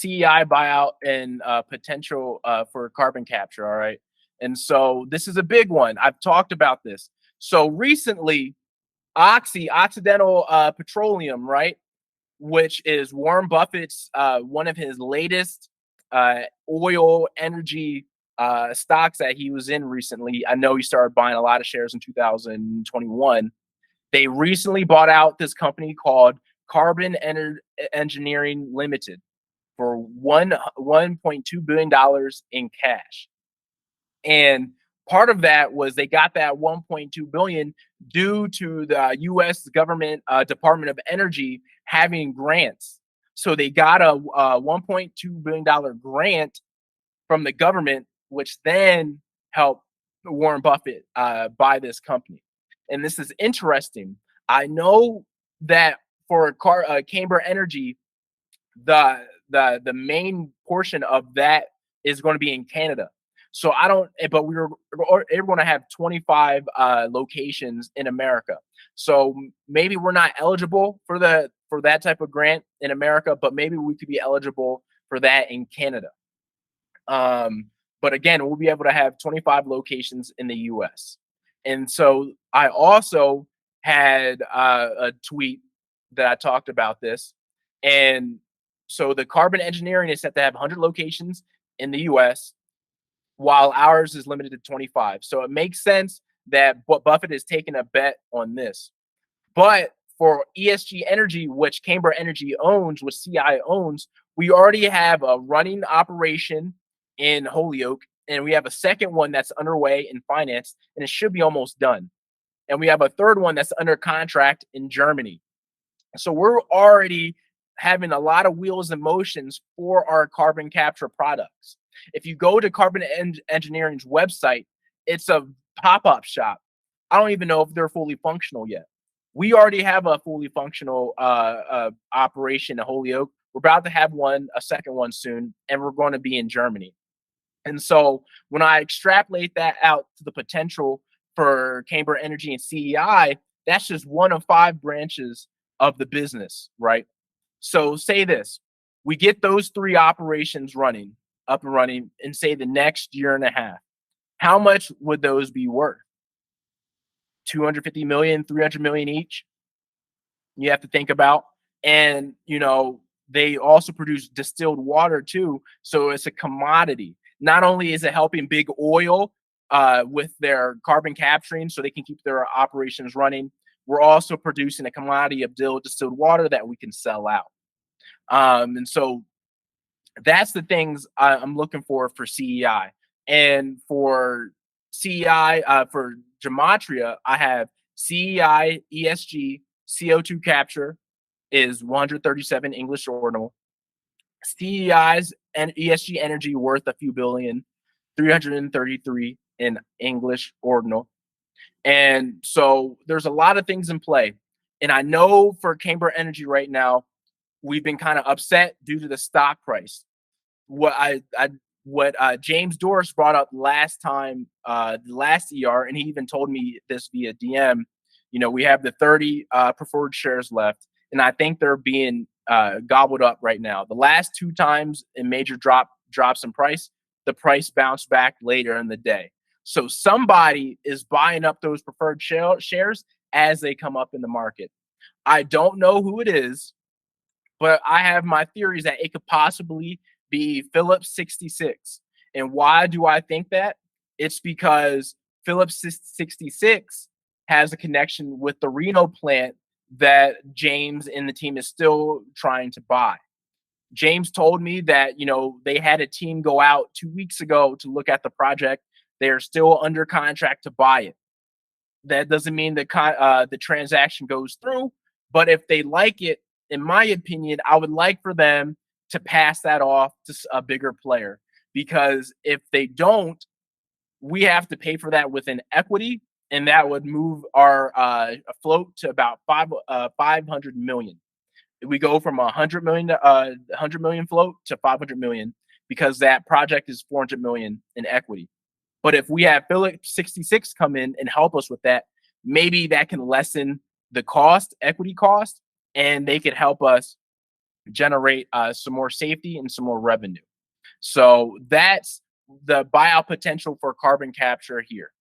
CEI buyout and potential for carbon capture. All right. And so this is a big one. I've talked about this. So recently, Occidental Petroleum, right, which is Warren Buffett's one of his latest oil energy stocks that he was in recently. I know he started buying a lot of shares in 2021. They recently bought out this company called Carbon Engineering Limited for $1.2 billion in cash. And part of that was they got that 1.2 billion due to the U.S. government Department of Energy having grants. So they got a $1.2 billion grant from the government, which then helped Warren Buffett buy this company. And this is interesting. I know that for Camber Energy, the main portion of that is going to be in Canada. So I don't, but we're going to have 25 locations in America. So maybe we're not eligible for that type of grant in America, but maybe we could be eligible for that in Canada. But again, we'll be able to have 25 locations in the U.S. And so I also had a tweet that I talked about this. And so the carbon engineering is set to have 100 locations in the U.S., while ours is limited to 25. So it makes sense that Buffett is taking a bet on this. But for ESG Energy, which Camber Energy owns, which CEI owns, we already have a running operation in Holyoke, and we have a second one that's underway in finance, and it should be almost done. And we have a third one that's under contract in Germany. So we're already having a lot of wheels and motions for our carbon capture products. If you go to Carbon Engineering's website, it's a pop-up shop. I don't even know if they're fully functional yet. We already have a fully functional operation in Holyoke. We're about to have a second one soon, and we're going to be in Germany. And so when I extrapolate that out to the potential for Camber Energy and CEI, that's just one of 5 branches of the business, right? So say this, we get those 3 operations up and running in, say, the next year and a half. How much would those be worth? 250 million, 300 million each? You have to think about. And, they also produce distilled water too. So it's a commodity. Not only is it helping big oil with their carbon capturing so they can keep their operations running, we're also producing a commodity of distilled water that we can sell out. And so that's the things I'm looking for CEI. And for CEI, for Gematria, I have CEI ESG CO2 capture is 137 English ordinal. CEI's and ESG energy worth a few billion, 333 in English ordinal. And so there's a lot of things in play. And I know for Camber Energy right now, we've been kind of upset due to the stock price. What James Doris brought up last time, last ER, and he even told me this via DM. We have the 30 preferred shares left, and I think they're being gobbled up right now. The last 2 times in major drops in price, the price bounced back later in the day. So somebody is buying up those preferred shares as they come up in the market. I don't know who it is, but I have my theories that it could possibly be Phillips 66. And why do I think that? It's because Phillips 66 has a connection with the Reno plant that James and the team is still trying to buy. James told me that, they had a team go out 2 weeks ago to look at the project. They're still under contract to buy it. That doesn't mean the transaction goes through, but if they like it, in my opinion, I would like for them to pass that off to a bigger player, because if they don't, we have to pay for that within equity, and that would move our float to about 500 million. If we go from 100 million float to 500 million, because that project is 400 million in equity. But if we have Phillips 66 come in and help us with that, maybe that can lessen the equity cost, and they could help us, generate some more safety and some more revenue. So that's the buyout potential for carbon capture here.